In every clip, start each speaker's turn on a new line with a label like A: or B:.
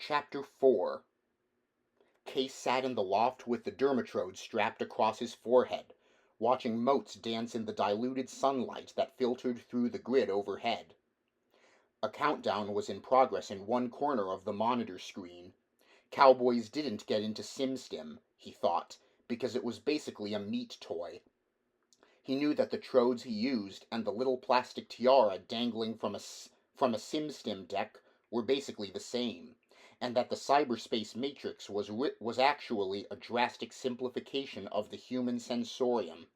A: Chapter 4. Case sat in the loft with the dermatrode strapped across his forehead, watching motes dance in the diluted sunlight that filtered through the grid overhead. A countdown was in progress in one corner of the monitor screen. Cowboys didn't get into SimStim, he thought, because it was basically a meat toy. He knew that the trodes he used and the little plastic tiara dangling from a SimStim deck were basically the same, and that the cyberspace matrix was actually a drastic simplification of the human sensorium,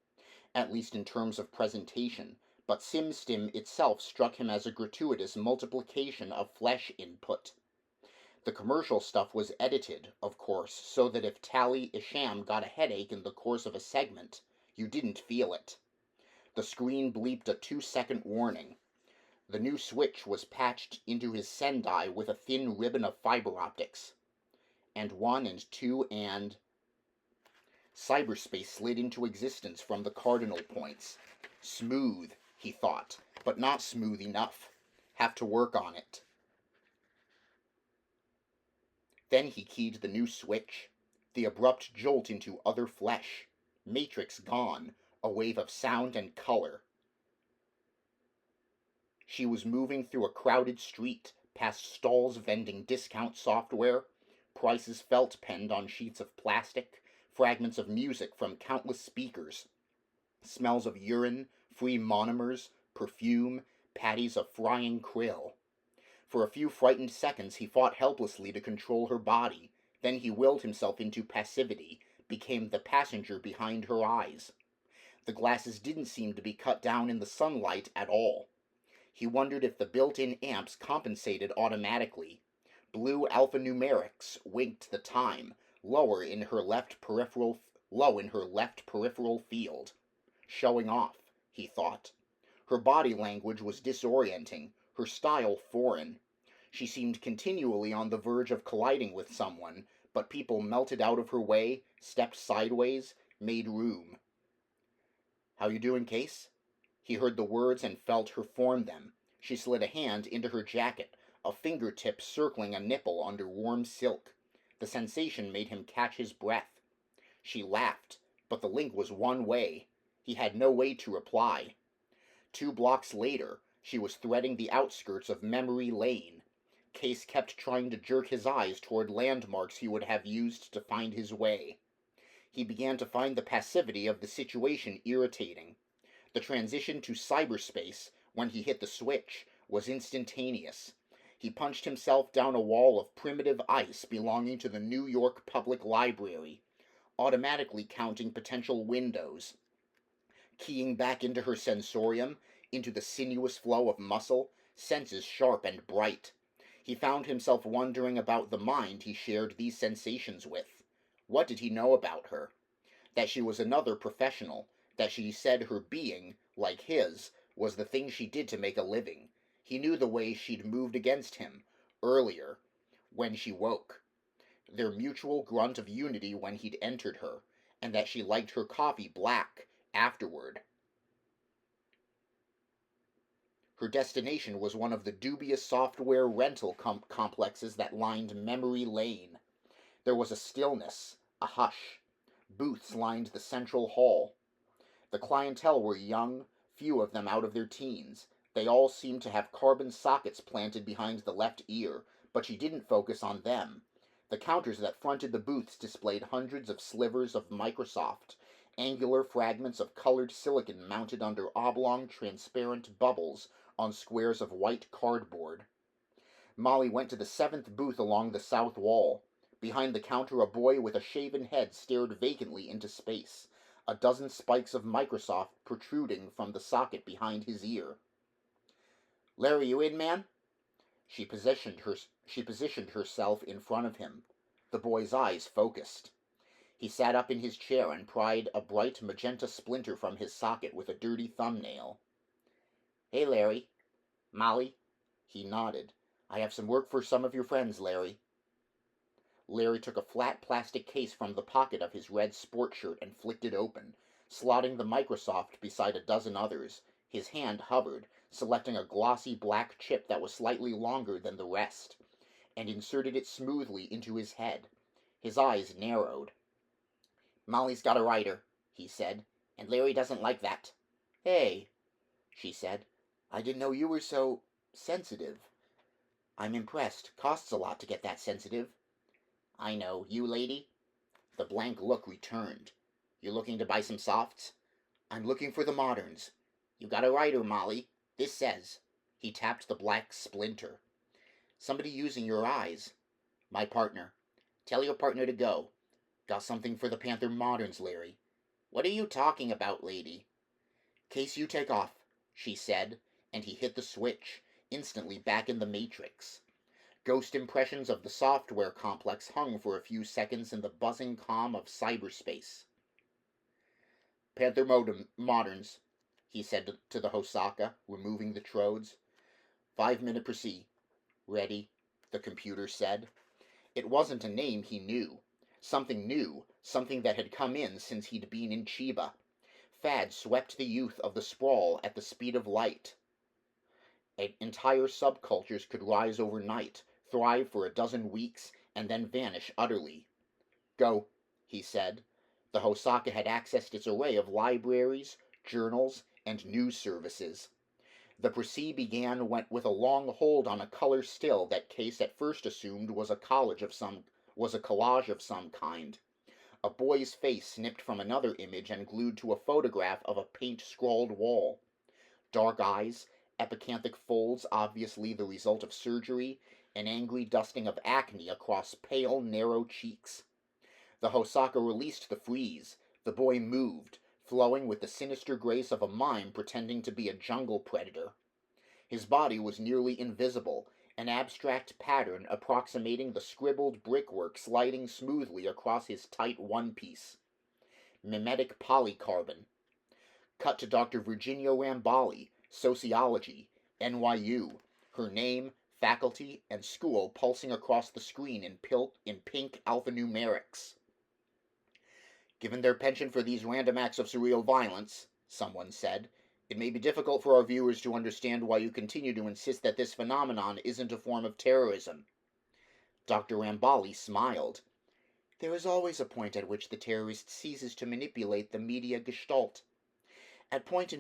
A: at least in terms of presentation, but SimStim itself struck him as a gratuitous multiplication of flesh input. The commercial stuff was edited, of course, so that if Tally Isham got a headache in the course of a segment, you didn't feel it. The screen bleeped a 2-second warning. The new switch was patched into his Sendai with a thin ribbon of fiber optics. And 1 and 2 and... Cyberspace slid into existence from the cardinal points. Smooth, he thought, but not smooth enough. Have to work on it. Then he keyed the new switch. The abrupt jolt into other flesh. Matrix gone. A wave of sound and color. She was moving through a crowded street, past stalls vending discount software, prices felt penned on sheets of plastic, fragments of music from countless speakers, smells of urine, free monomers, perfume, patties of frying krill. For a few frightened seconds he fought helplessly to control her body, then he willed himself into passivity, became the passenger behind her eyes. The glasses didn't seem to be cut down in the sunlight at all. He wondered if the built-in amps compensated automatically. Blue alphanumerics winked the time, low in her left peripheral field. Showing off, he thought. Her body language was disorienting, her style foreign. She seemed continually on the verge of colliding with someone, but people melted out of her way, stepped sideways, made room. "How you doing, Case?" He heard the words and felt her form them. She slid a hand into her jacket, a fingertip circling a nipple under warm silk. The sensation made him catch his breath. She laughed, but the link was one way. He had no way to reply. 2 blocks later, she was threading the outskirts of Memory Lane. Case kept trying to jerk his eyes toward landmarks he would have used to find his way. He began to find the passivity of the situation irritating. The transition to cyberspace, when he hit the switch, was instantaneous. He punched himself down a wall of primitive ice belonging to the New York Public Library, automatically counting potential windows. Keying back into her sensorium, into the sinuous flow of muscle, senses sharp and bright. He found himself wondering about the mind he shared these sensations with. What did he know about her? That she was another professional, that she said her being, like his, was the thing she did to make a living. He knew the way she'd moved against him, earlier, when she woke. Their mutual grunt of unity when he'd entered her, and that she liked her coffee black, afterward. Her destination was one of the dubious software rental complexes that lined Memory Lane. There was a stillness, a hush. Booths lined the central hall. The clientele were young, few of them out of their teens. They all seemed to have carbon sockets planted behind the left ear, but she didn't focus on them. The counters that fronted the booths displayed hundreds of slivers of Microsoft, angular fragments of colored silicon mounted under oblong, transparent bubbles on squares of white cardboard. Molly went to the 7th booth along the south wall. Behind the counter, a boy with a shaven head stared vacantly into space, a dozen spikes of Microsoft protruding from the socket behind his ear. "Larry, you in, man?" She positioned herself in front of him. The boy's eyes focused. He sat up in his chair and pried a bright magenta splinter from his socket with a dirty thumbnail. "Hey, Larry." "Molly?" He nodded. "I have some work for some of your friends, Larry." Larry took a flat plastic case from the pocket of his red sport shirt and flicked it open, slotting the Microsoft beside a dozen others. His hand hovered, selecting a glossy black chip that was slightly longer than the rest. and inserted it smoothly into his head. His eyes narrowed. "Molly's got a writer," he said, "and Larry doesn't like that." "Hey," she said, "I didn't know you were so sensitive." "I'm impressed. Costs a lot to get that sensitive." "I know. You, lady?" The blank look returned. "You looking to buy some softs?" "I'm looking for the moderns." "You got a writer, Molly. This says." He tapped the black splinter. "Somebody using your eyes." "My partner." "Tell your partner to go." "Got something for the Panther moderns, Larry." "What are you talking about, lady?" "Case you take off," she said, and he hit the switch, instantly back in the Matrix. Ghost impressions of the software complex hung for a few seconds in the buzzing calm of cyberspace. "Panther moderns," he said to the Hosaka, removing the trodes. 5-minute proceed. "Ready," the computer said. It wasn't a name he knew. Something new, something that had come in since he'd been in Chiba. Fad swept the youth of the Sprawl at the speed of light. Entire subcultures could rise overnight, thrive for a dozen weeks, and then vanish utterly. "Go," he said. The Hosaka had accessed its array of libraries, journals, and news services. The proceed began with a long hold on a color still that Case at first assumed was a collage of some kind. A boy's face snipped from another image and glued to a photograph of a paint-scrawled wall. Dark eyes, epicanthic folds obviously the result of surgery, an angry dusting of acne across pale, narrow cheeks. The Hosaka released the freeze. The boy moved, flowing with the sinister grace of a mime pretending to be a jungle predator. His body was nearly invisible, an abstract pattern approximating the scribbled brickwork sliding smoothly across his tight one-piece. Mimetic polycarbon. Cut to Dr. Virginia Rambali, Sociology, NYU, her name, faculty, and school pulsing across the screen in pink alphanumerics. "Given their penchant for these random acts of surreal violence," someone said, "it may be difficult for our viewers to understand why you continue to insist that this phenomenon isn't a form of terrorism." Dr. Rambali smiled. "There is always a point at which the terrorist ceases to manipulate the media gestalt. A point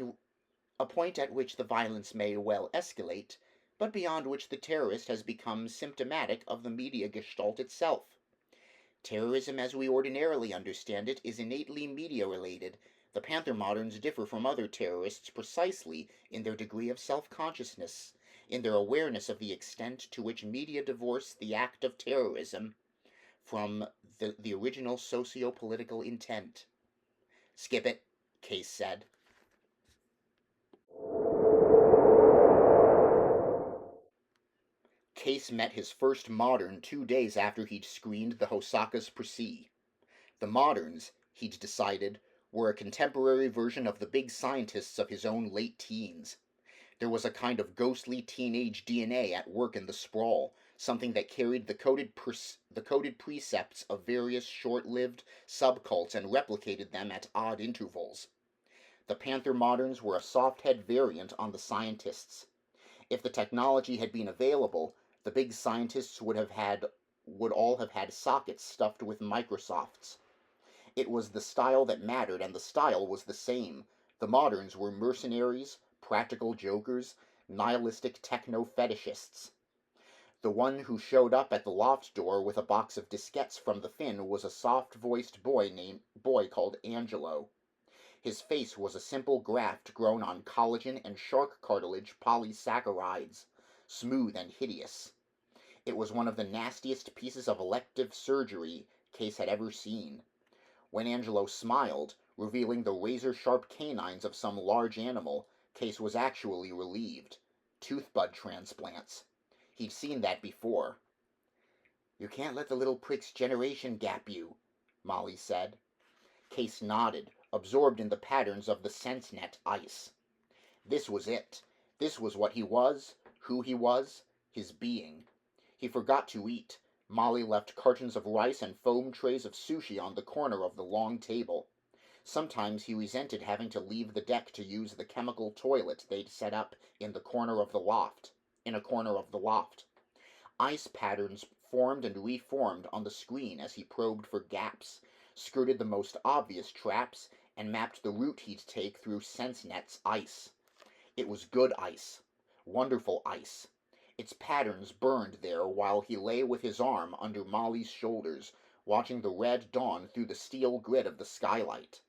A: at which the violence may well escalate, but beyond which the terrorist has become symptomatic of the media gestalt itself. Terrorism as we ordinarily understand it is innately media-related. The Panther moderns differ from other terrorists precisely in their degree of self-consciousness, in their awareness of the extent to which media divorce the act of terrorism from the original socio-political intent." "Skip it," Case said. Case met his first modern 2 days after he'd screened the Hosaka's Proceed. The moderns, he'd decided, were a contemporary version of the big scientists of his own late teens. There was a kind of ghostly teenage DNA at work in the Sprawl, something that carried the coded precepts of various short-lived subcults and replicated them at odd intervals. The Panther moderns were a soft-head variant on the scientists. If the technology had been available, the big scientists would all have had sockets stuffed with Microsofts. It was the style that mattered, and the style was the same. The moderns were mercenaries, practical jokers, nihilistic techno-fetishists. The one who showed up at the loft door with a box of diskettes from the Finn was a soft-voiced boy called Angelo. His face was a simple graft grown on collagen and shark cartilage polysaccharides, smooth and hideous. It was one of the nastiest pieces of elective surgery Case had ever seen. When Angelo smiled, revealing the razor-sharp canines of some large animal, Case was actually relieved. Toothbud transplants. He'd seen that before. "You can't let the little prick's generation gap you," Molly said. Case nodded, absorbed in the patterns of the SenseNet ice. This was it. This was what he was, who he was, his being. He forgot to eat. Molly left cartons of rice and foam trays of sushi on the corner of the long table. Sometimes he resented having to leave the deck to use the chemical toilet they'd set up in a corner of the loft. Ice patterns formed and reformed on the screen as he probed for gaps, skirted the most obvious traps, and mapped the route he'd take through SenseNet's ice. It was good ice. Wonderful ice. Its patterns burned there while he lay with his arm under Molly's shoulders, watching the red dawn through the steel grid of the skylight.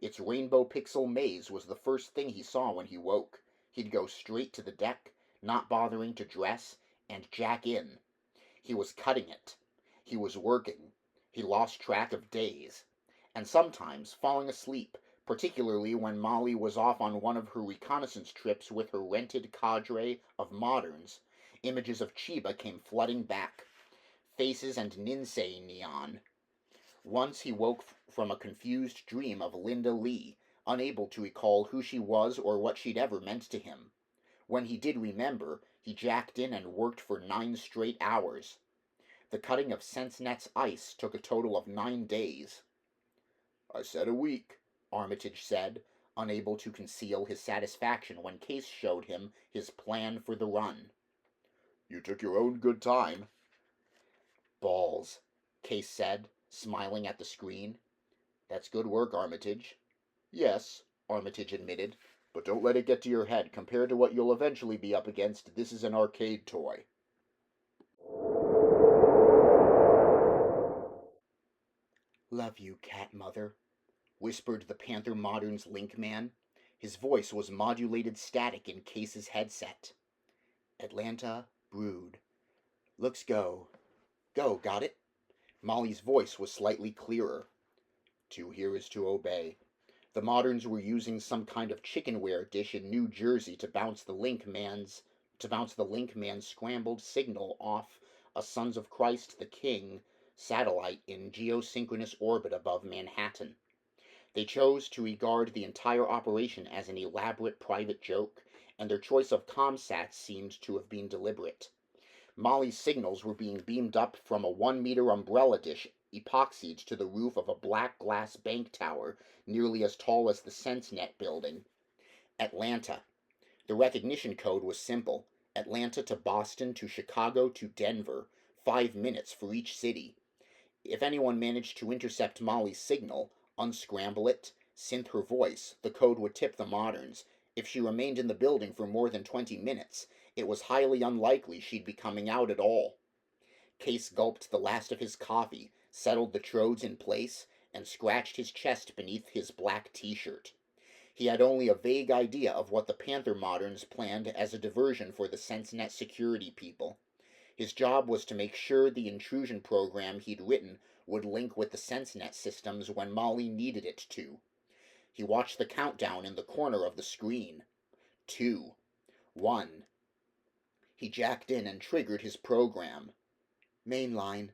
A: Its rainbow pixel maze was the first thing he saw when he woke. He'd go straight to the deck, not bothering to dress, and jack in. He was cutting it. He was working. He lost track of days. And sometimes falling asleep, particularly when Molly was off on one of her reconnaissance trips with her rented cadre of moderns, images of Chiba came flooding back. Faces and Ninsei neon. Once he woke from a confused dream of Linda Lee, unable to recall who she was or what she'd ever meant to him. When he did remember, he jacked in and worked for 9 straight hours. The cutting of SenseNet's ice took a total of 9 days. "I said a week," Armitage said, unable to conceal his satisfaction when Case showed him his plan for the run. "You took your own good time." "Balls," Case said, smiling at the screen. "That's good work, Armitage." "Yes," Armitage admitted, "but don't let it get to your head. Compared to what you'll eventually be up against, this is an arcade toy." "Love you, cat mother," whispered the Panther Modern's link man. His voice was modulated static in Case's headset. "Atlanta, Brood. Looks go. Go, got it?" Molly's voice was slightly clearer. "To hear is to obey." The Moderns were using some kind of chickenware dish in New Jersey to bounce the link man's scrambled signal off a Sons of Christ the King satellite in geosynchronous orbit above Manhattan. They chose to regard the entire operation as an elaborate private joke, and their choice of comsats seemed to have been deliberate. Molly's signals were being beamed up from a 1-meter umbrella dish epoxied to the roof of a black glass bank tower nearly as tall as the SenseNet building. Atlanta. The recognition code was simple. Atlanta to Boston to Chicago to Denver, 5 minutes for each city. If anyone managed to intercept Molly's signal, unscramble it, synth her voice, the code would tip the Moderns. If she remained in the building for more than 20 minutes, it was highly unlikely she'd be coming out at all. Case gulped the last of his coffee, settled the trodes in place, and scratched his chest beneath his black t-shirt. He had only a vague idea of what the Panther Moderns planned as a diversion for the SenseNet security people. His job was to make sure the intrusion program he'd written would link with the SenseNet systems when Molly needed it to. He watched the countdown in the corner of the screen. 2. 1. He jacked in and triggered his program. "Mainline,"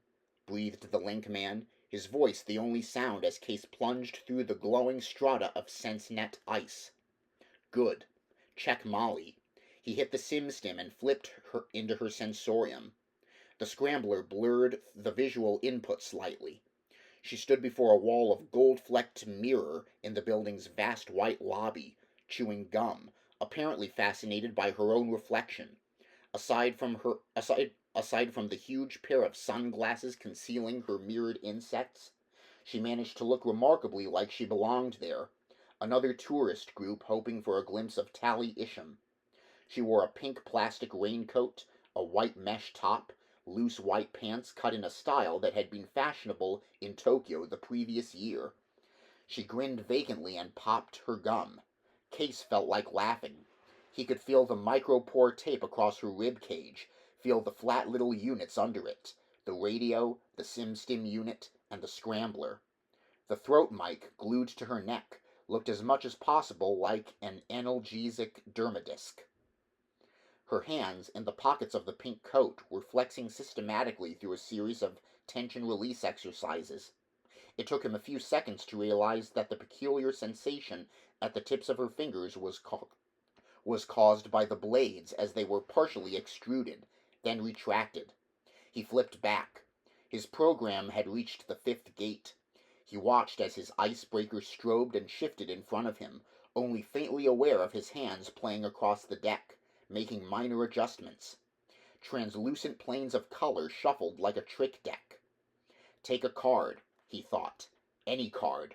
A: breathed the link man, his voice the only sound as Case plunged through the glowing strata of SenseNet ice. "Good. Check Molly." He hit the SimStim and flipped her into her sensorium. The scrambler blurred the visual input slightly. She stood before a wall of gold-flecked mirror in the building's vast white lobby, chewing gum, apparently fascinated by her own reflection. Aside from the huge pair of sunglasses concealing her mirrored insects, she managed to look remarkably like she belonged there. Another tourist group hoping for a glimpse of Tally Isham. She wore a pink plastic raincoat, a white mesh top, loose white pants cut in a style that had been fashionable in Tokyo the previous year. She grinned vacantly and popped her gum. Case felt like laughing. He could feel the micropore tape across her rib cage, feel the flat little units under it, the radio, the SimStim unit, and the scrambler. The throat mic, glued to her neck, looked as much as possible like an analgesic dermadisc. Her hands, in the pockets of the pink coat, were flexing systematically through a series of tension-release exercises. It took him a few seconds to realize that the peculiar sensation at the tips of her fingers was caused by the blades as they were partially extruded, then retracted. He flipped back. His program had reached the 5th gate. He watched as his icebreaker strobed and shifted in front of him, only faintly aware of his hands playing across the deck, making minor adjustments. Translucent planes of color shuffled like a trick deck. Take a card, he thought. Any card.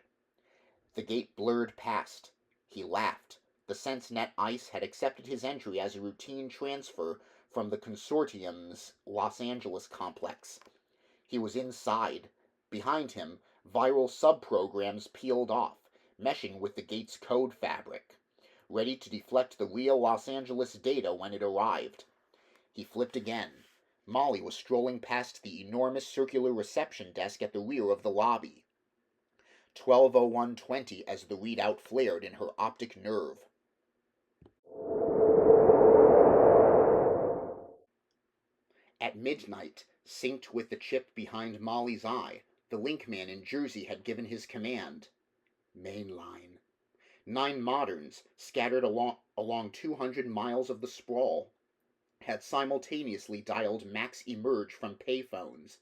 A: The gate blurred past. He laughed. The SenseNet ICE had accepted his entry as a routine transfer from the consortium's Los Angeles complex. He was inside. Behind him, viral subprograms peeled off, meshing with the gate's code fabric, ready to deflect the real Los Angeles data when it arrived. He flipped again. Molly was strolling past the enormous circular reception desk at the rear of the lobby. 12:01:20 as the readout flared in her optic nerve. At midnight, synced with the chip behind Molly's eye, the linkman in Jersey had given his command. Mainline. 9 moderns, scattered along 200 miles of the sprawl, had simultaneously dialed max emerge from payphones.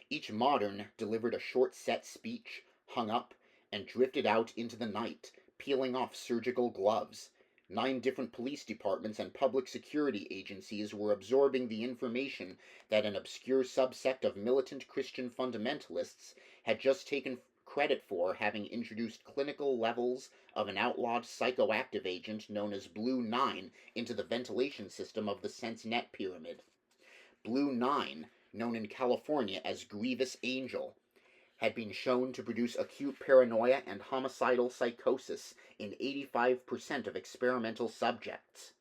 A: Each modern delivered a short set speech, hung up, and drifted out into the night, peeling off surgical gloves. 9 different police departments and public security agencies were absorbing the information that an obscure subsect of militant Christian fundamentalists had just taken credit for having introduced clinical levels of an outlawed psychoactive agent known as Blue 9 into the ventilation system of the SenseNet pyramid. Blue 9, known in California as Grievous Angel, had been shown to produce acute paranoia and homicidal psychosis in 85% of experimental subjects.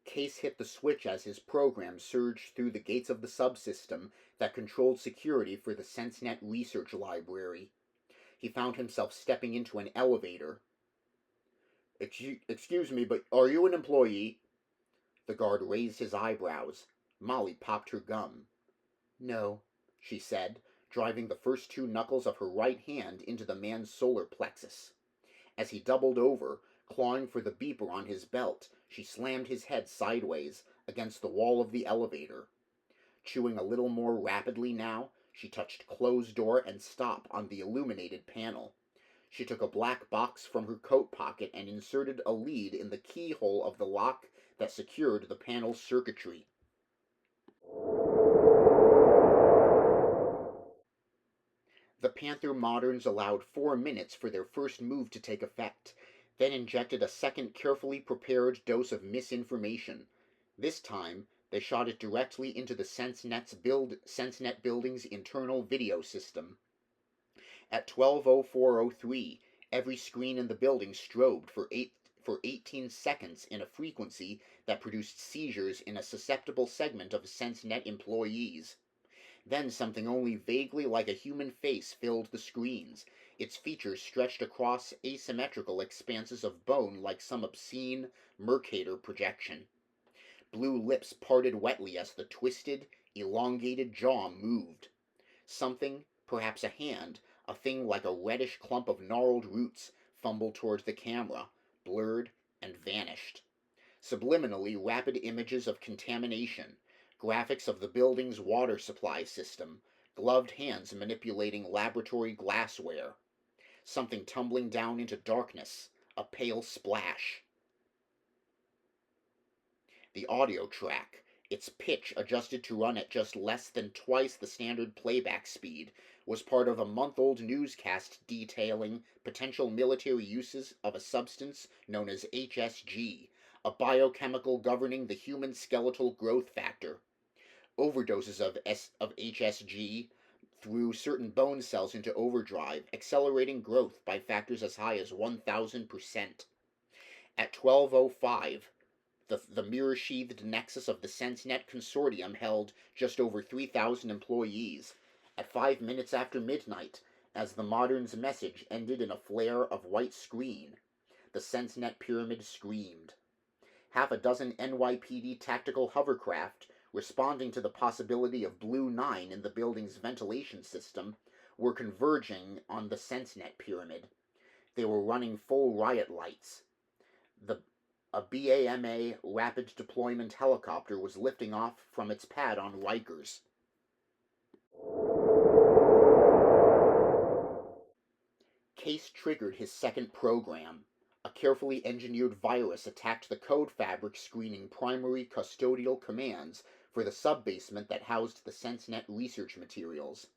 A: Case hit the switch as his program surged through the gates of the subsystem that controlled security for the SenseNet research library. He found himself stepping into an elevator. Excuse me, but are you an employee? The guard raised his eyebrows. Molly popped her gum. No, she said, driving the first 2 knuckles of her right hand into the man's solar plexus. As he doubled over, clawing for the beeper on his belt, she slammed his head sideways against the wall of the elevator. Chewing a little more rapidly now, she touched close door and stop on the illuminated panel. She took a black box from her coat pocket and inserted a lead in the keyhole of the lock that secured the panel's circuitry. The Panther moderns allowed 4 minutes for their first move to take effect, then injected a second carefully prepared dose of misinformation. This time, they shot it directly into the SenseNet building's internal video system. At 12:04:03, every screen in the building strobed for 18 seconds in a frequency that produced seizures in a susceptible segment of SenseNet employees. Then something only vaguely like a human face filled the screens, its features stretched across asymmetrical expanses of bone like some obscene Mercator projection. Blue lips parted wetly as the twisted, elongated jaw moved. Something, perhaps a hand, a thing like a reddish clump of gnarled roots, fumbled towards the camera, blurred, and vanished. Subliminally, rapid images of contamination, graphics of the building's water supply system, gloved hands manipulating laboratory glassware. Something tumbling down into darkness, a pale splash. The audio track, its pitch adjusted to run at just less than twice the standard playback speed, was part of a month-old newscast detailing potential military uses of a substance known as HSG, a biochemical governing the human skeletal growth factor. Overdoses of HSG threw certain bone cells into overdrive, accelerating growth by factors as high as 1,000%. At 12:05, the mirror-sheathed nexus of the SenseNet consortium held just over 3,000 employees. At 5 minutes after midnight, as the modern's message ended in a flare of white screen, the SenseNet pyramid screamed. Half a dozen NYPD tactical hovercraft, responding to the possibility of Blue 9 in the building's ventilation system, were converging on the SenseNet pyramid. They were running full riot lights. A BAMA rapid deployment helicopter was lifting off from its pad on Rikers. Case triggered his second program. A carefully engineered virus attacked the code fabric screening primary custodial commands for the sub-basement that housed the SenseNet research materials.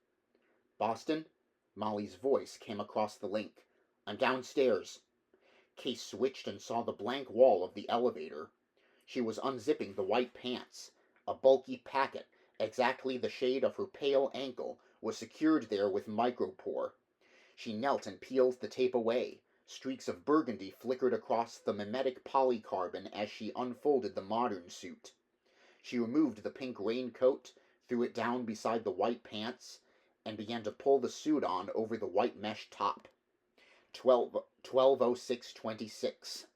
A: "Boston?" Molly's voice came across the link. "I'm downstairs." Case switched and saw the blank wall of the elevator. She was unzipping the white pants. A bulky packet, exactly the shade of her pale ankle, was secured there with micropore. She knelt and peeled the tape away. Streaks of burgundy flickered across the mimetic polycarbon as she unfolded the modern suit. She removed the pink raincoat, threw it down beside the white pants, and began to pull the suit on over the white mesh top. 12:06:26.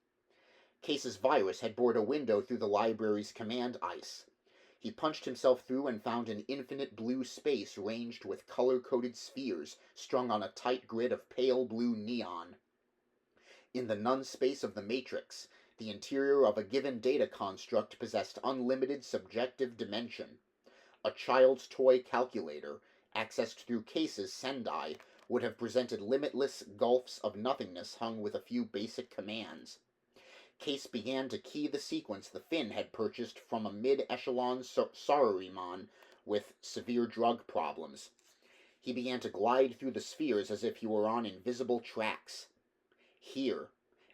A: Case's virus had bored a window through the library's command ice. He punched himself through and found an infinite blue space ranged with color-coded spheres strung on a tight grid of pale blue neon. In the none-space of the matrix, the interior of a given data construct possessed unlimited subjective dimension. A child's toy calculator, accessed through Case's Sendai, would have presented limitless gulfs of nothingness hung with a few basic commands. Case began to key the sequence the Finn had purchased from a mid-echelon Saruman with severe drug problems. He began to glide through the spheres as if he were on invisible tracks. Here.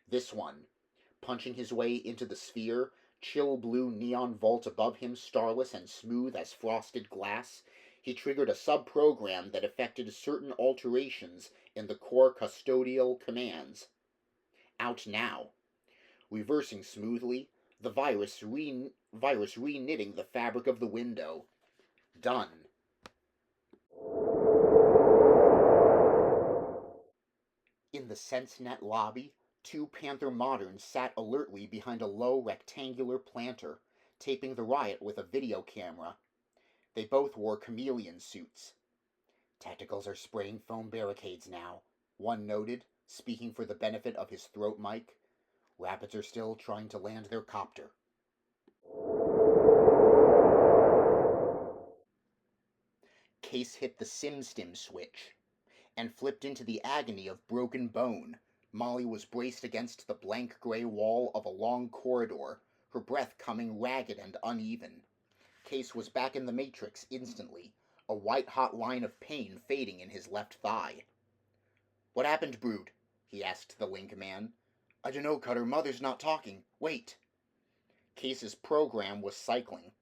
A: This one. Punching his way into the sphere, chill blue neon vault above him starless and smooth as frosted glass, he triggered a sub-program that effected certain alterations in the core custodial commands. Out now. Reversing smoothly, the virus re-knitting the fabric of the window. Done. In the SenseNet lobby, two Panther Moderns sat alertly behind a low rectangular planter, taping the riot with a video camera. They both wore chameleon suits. "Tacticals are spraying foam barricades now," one noted, speaking for the benefit of his throat mic. "Rapids are still trying to land their copter." Case hit the SimStim switch and flipped into the agony of broken bone. Molly was braced against the blank gray wall of a long corridor, her breath coming ragged and uneven. Case was back in the matrix instantly, a white-hot line of pain fading in his left thigh. "What happened, Brood?" he asked the Link man. "I dunno, Cutter. Mother's not talking. Wait." Case's program was cycling.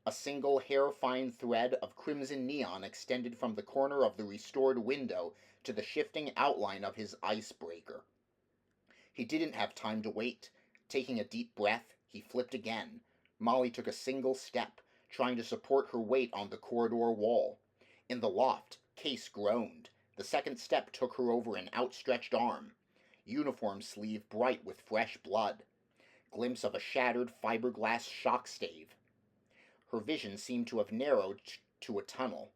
A: A single hair-fine thread of crimson neon extended from the corner of the restored window to the shifting outline of his icebreaker. He didn't have time to wait. Taking a deep breath, he flipped again. Molly took a single step, trying to support her weight on the corridor wall. In the loft, Case groaned. The second step took her over an outstretched arm. Uniform sleeve bright with fresh blood. Glimpse of a shattered fiberglass shock stave. Her vision seemed to have narrowed to a tunnel.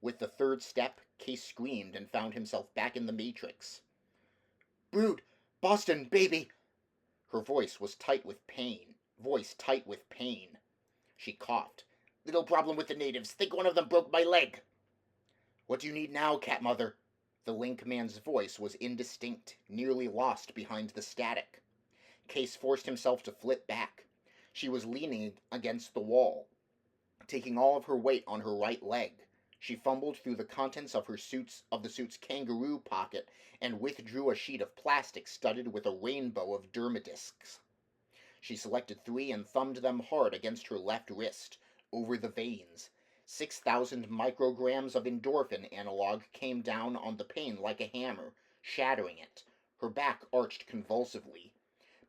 A: With the third step, Case screamed and found himself back in the Matrix. "Brood! Boston, baby!" Her voice tight with pain. She coughed. "Little problem with the natives. Think one of them broke my leg." "What do you need now, Cat Mother?" The Link man's voice was indistinct, nearly lost behind the static. Case forced himself to flip back. She was leaning against the wall, taking all of her weight on her right leg. She fumbled through the contents of the suit's kangaroo pocket and withdrew a sheet of plastic studded with a rainbow of dermadiscs. She selected 3 and thumbed them hard against her left wrist, over the veins. 6,000 micrograms of endorphin analog came down on the pain like a hammer, shattering it. Her back arched convulsively.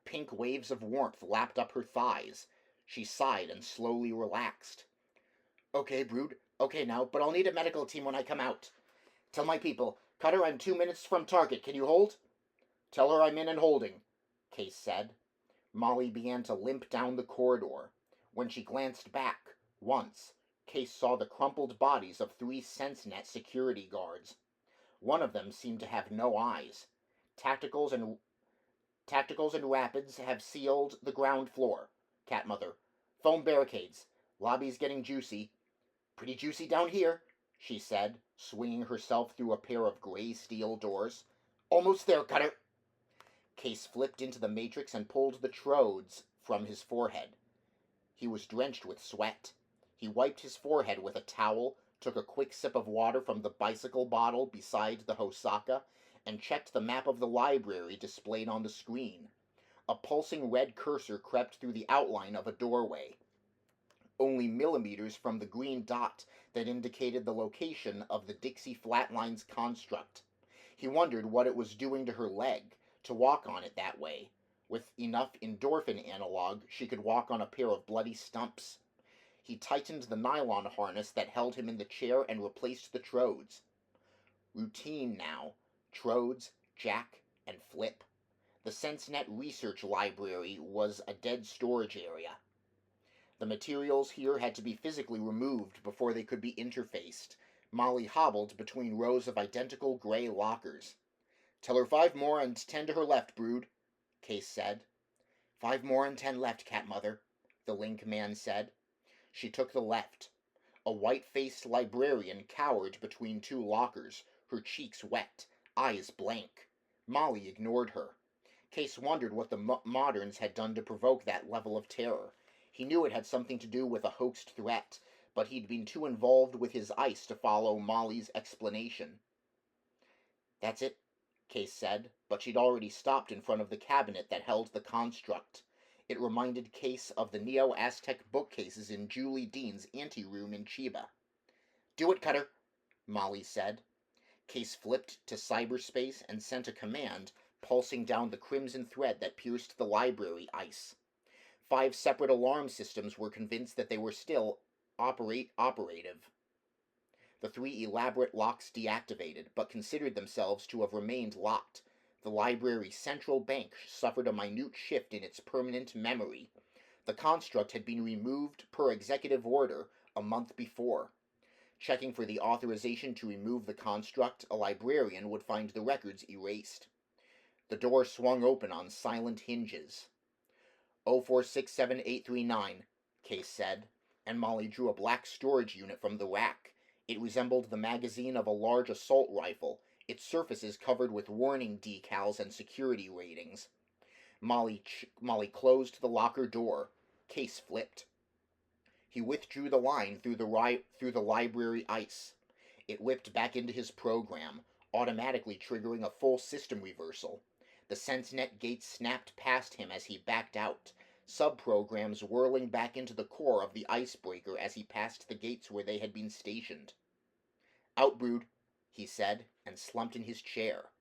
A: Pink waves of warmth lapped up her thighs. She sighed and slowly relaxed. "Okay, Brood. Okay now, but I'll need a medical team when I come out. Tell my people, Cutter, I'm 2 minutes from target. Can you hold?" "Tell her I'm in and holding," Case said. Molly began to limp down the corridor. When she glanced back, once, Case saw the crumpled bodies of 3 SenseNet security guards. One of them seemed to have no eyes. Tacticals and Rapids have sealed the ground floor. Cat Mother. Foam barricades. Lobby's getting juicy. Pretty juicy down here, she said, swinging herself through a pair of gray steel doors. Almost there, Cutter. Case flipped into the matrix and pulled the trodes from his forehead. He was drenched with sweat. He wiped his forehead with a towel, took a quick sip of water from the bicycle bottle beside the Hosaka, and checked the map of the library displayed on the screen. A pulsing red cursor crept through the outline of a doorway, only millimeters from the green dot that indicated the location of the Dixie Flatlines construct. He wondered what it was doing to her leg, to walk on it that way. With enough endorphin analog, she could walk on a pair of bloody stumps. He tightened the nylon harness that held him in the chair and replaced the trodes. Routine now. Trodes, jack, and flip. The SenseNet research library was a dead storage area. The materials here had to be physically removed before they could be interfaced. Molly hobbled between rows of identical gray lockers. "Tell her 5 more and 10 to her left, Brood," Case said. 5 more and 10 left, Cat-Mother," the Link man said. She took the left. A white-faced librarian cowered between 2 lockers, her cheeks wet, eyes blank. Molly ignored her. Case wondered what the moderns had done to provoke that level of terror. He knew it had something to do with a hoaxed threat, but he'd been too involved with his ice to follow Molly's explanation. "That's it," Case said, but she'd already stopped in front of the cabinet that held the construct. It reminded Case of the Neo-Aztec bookcases in Julie Dean's anteroom in Chiba. "Do it, Cutter," Molly said. Case flipped to cyberspace and sent a command, pulsing down the crimson thread that pierced the library ice. 5 separate alarm systems were convinced that they were still operative. The 3 elaborate locks deactivated, but considered themselves to have remained locked. The library's central bank suffered a minute shift in its permanent memory. The construct had been removed per executive order a month before. Checking for the authorization to remove the construct, a librarian would find the records erased. The door swung open on silent hinges. 0467839, Case said, and Molly drew a black storage unit from the rack. It resembled the magazine of a large assault rifle, its surfaces covered with warning decals and security ratings. Molly closed the locker door. Case flipped. He withdrew the line through the library ice. It whipped back into his program, automatically triggering a full system reversal. The SenseNet gates snapped past him as he backed out, sub-programs whirling back into the core of the icebreaker as he passed the gates where they had been stationed. "Out, Brood," he said, and slumped in his chair.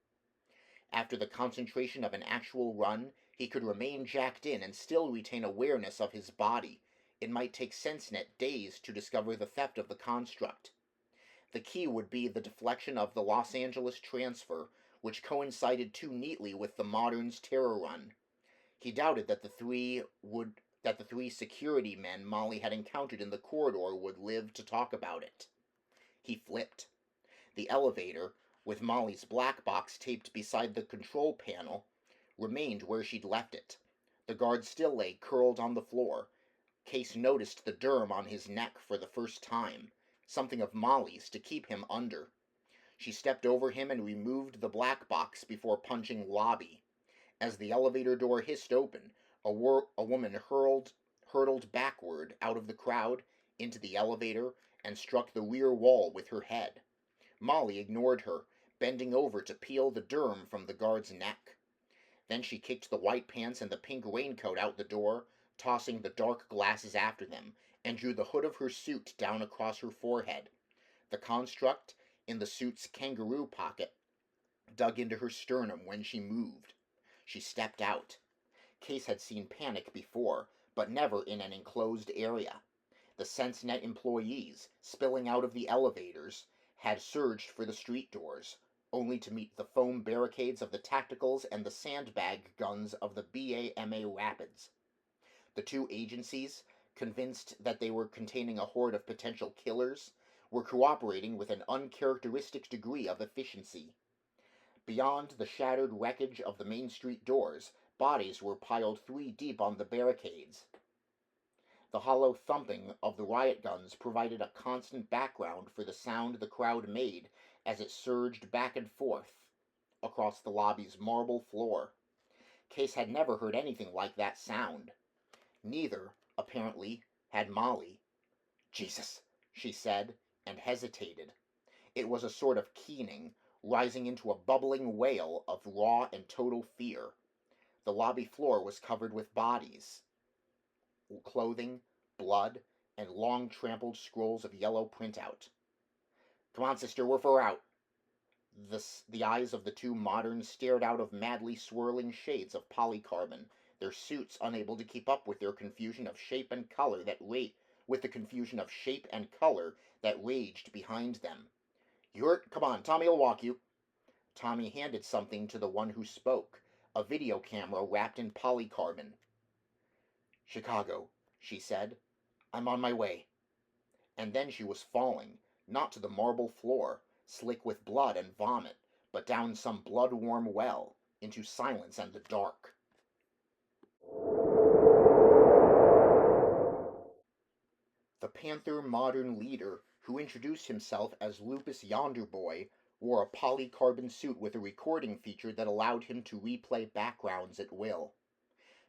A: After the concentration of an actual run, he could remain jacked in and still retain awareness of his body. It might take SenseNet days to discover the theft of the construct. The key would be the deflection of the Los Angeles transfer, which coincided too neatly with the Modern's terror run. He doubted that the three security men Molly had encountered in the corridor would live to talk about it. He flipped. The elevator, with Molly's black box taped beside the control panel, remained where she'd left it. The guard still lay curled on the floor. Case noticed the derm on his neck for the first time, something of Molly's to keep him under. She stepped over him and removed the black box before punching lobby. As the elevator door hissed open, a woman hurtled backward out of the crowd into the elevator and struck the rear wall with her head. Molly ignored her, bending over to peel the derm from the guard's neck. Then she kicked the white pants and the pink raincoat out the door, tossing the dark glasses after them, and drew the hood of her suit down across her forehead. The construct, in the suit's kangaroo pocket, dug into her sternum when she moved. She stepped out. Case had seen panic before, but never in an enclosed area. The SenseNet employees, spilling out of the elevators, had surged for the street doors, only to meet the foam barricades of the tacticals and the sandbag guns of the BAMA Rapids. The 2 agencies, convinced that they were containing a horde of potential killers, were cooperating with an uncharacteristic degree of efficiency. Beyond the shattered wreckage of the Main Street doors, bodies were piled 3 deep on the barricades. The hollow thumping of the riot guns provided a constant background for the sound the crowd made as it surged back and forth across the lobby's marble floor. Case had never heard anything like that sound. Neither, apparently, had Molly. "Jesus," she said, and hesitated. It was a sort of keening, rising into a bubbling wail of raw and total fear. The lobby floor was covered with bodies, clothing, blood, and long trampled scrolls of yellow printout. "Come on, sister, we're out." The eyes of the two moderns stared out of madly swirling shades of polycarbon, their suits unable to keep up with their confusion of shape and color that raged behind them. Come on, Tommy'll walk you." Tommy handed something to the one who spoke, a video camera wrapped in polycarbon. "Chicago," she said. "I'm on my way." And then she was falling, not to the marble floor, slick with blood and vomit, but down some blood-warm well, into silence and the dark. The Panther modern leader, who introduced himself as Lupus Yonderboy, wore a polycarbon suit with a recording feature that allowed him to replay backgrounds at will.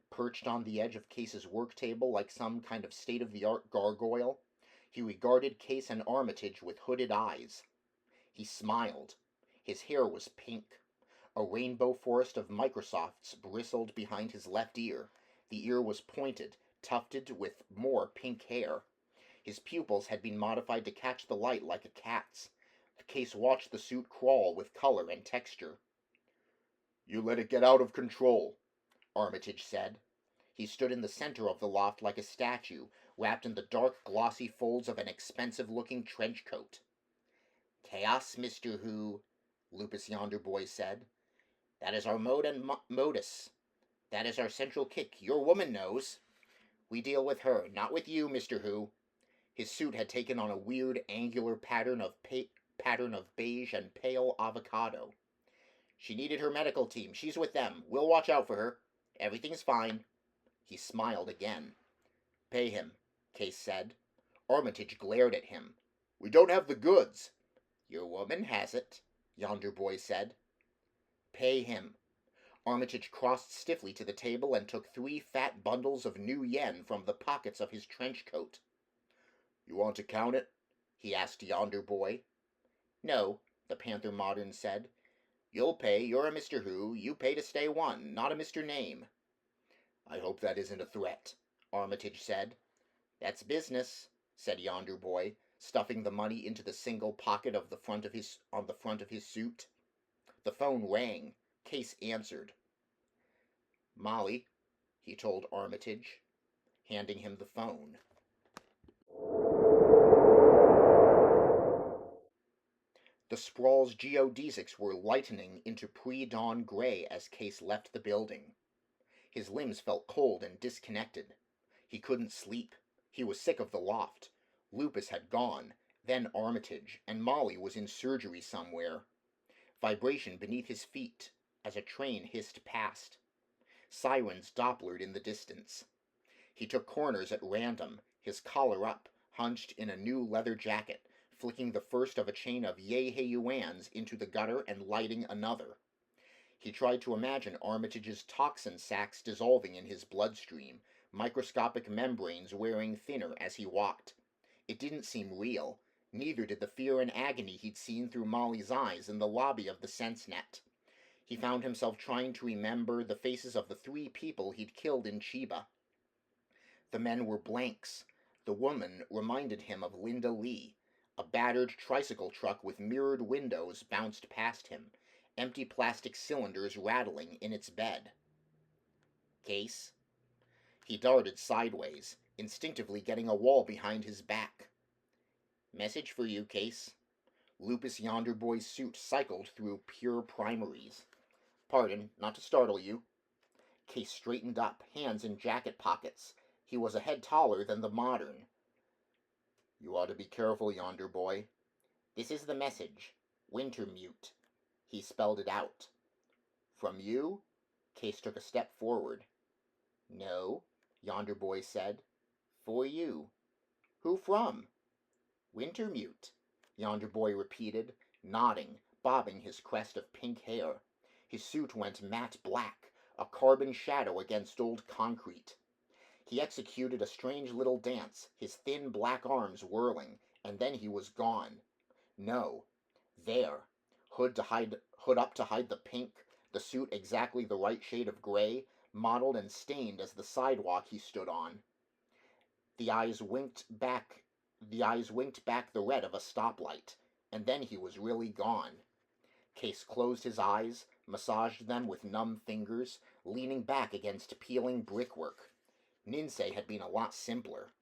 A: Perched on the edge of Case's work table like some kind of state-of-the-art gargoyle, he regarded Case and Armitage with hooded eyes. He smiled. His hair was pink. A rainbow forest of Microsofts bristled behind his left ear. The ear was pointed, tufted with more pink hair. His pupils had been modified to catch the light like a cat's. Case watched the suit crawl with color and texture. "You let it get out of control," Armitage said. He stood in the center of the loft like a statue, wrapped in the dark, glossy folds of an expensive-looking trench coat. "Chaos, Mr. Who," Lupus Yonderboy said. "That is our mode and modus. That is our central kick. Your woman knows. We deal with her, not with you, Mr. Who." His suit had taken on a weird, angular pattern of beige and pale avocado. "She needed her medical team. She's with them. We'll watch out for her. Everything's fine." He smiled again. "Pay him," Case said. Armitage glared at him. "We don't have the goods." "Your woman has it," Yonderboy said. "Pay him." Armitage crossed stiffly to the table and took 3 fat bundles of new yen from the pockets of his trench coat. "You want to count it?" he asked Yonderboy. "No," the Panther Modern said. "You'll pay. You're a Mr. Who. You pay to stay one, not a Mr. Name." "I hope that isn't a threat," Armitage said. "That's business," said Yonderboy, stuffing the money into the single pocket on the front of his suit. The phone rang. Case answered. "Molly," he told Armitage, handing him the phone. The Sprawl's geodesics were lightening into pre-dawn gray as Case left the building. His limbs felt cold and disconnected. He couldn't sleep. He was sick of the loft. Lupus had gone, then Armitage, and Molly was in surgery somewhere. Vibration beneath his feet as a train hissed past. Sirens dopplered in the distance. He took corners at random, his collar up, hunched in a new leather jacket, flicking the first of a chain of Yeheyuans into the gutter and lighting another. He tried to imagine Armitage's toxin sacs dissolving in his bloodstream, microscopic membranes wearing thinner as he walked. It didn't seem real. Neither did the fear and agony he'd seen through Molly's eyes in the lobby of the SenseNet. He found himself trying to remember the faces of the 3 people he'd killed in Chiba. The men were blanks. The woman reminded him of Linda Lee. A battered tricycle truck with mirrored windows bounced past him, empty plastic cylinders rattling in its bed. "Case?" He darted sideways, instinctively getting a wall behind his back. "Message for you, Case." Lupus Yonderboy's suit cycled through pure primaries. "Pardon, not to startle you." Case straightened up, hands in jacket pockets. He was a head taller than the Modern. "You ought to be careful, Yonderboy." "This is the message. Wintermute." He spelled it out. "From you?" Case took a step forward. "No," Yonderboy said. "For you." "Who from?" "Wintermute," Yonderboy repeated, nodding, bobbing his crest of pink hair. His suit went matte black, a carbon shadow against old concrete. He executed a strange little dance, his thin black arms whirling, and then he was gone. No. There. Hood up to hide the pink, the suit exactly the right shade of gray, mottled and stained as the sidewalk he stood on. The eyes winked back the red of a stoplight, and then he was really gone. Case closed his eyes, massaged them with numb fingers, leaning back against peeling brickwork. Ninsei had been a lot simpler.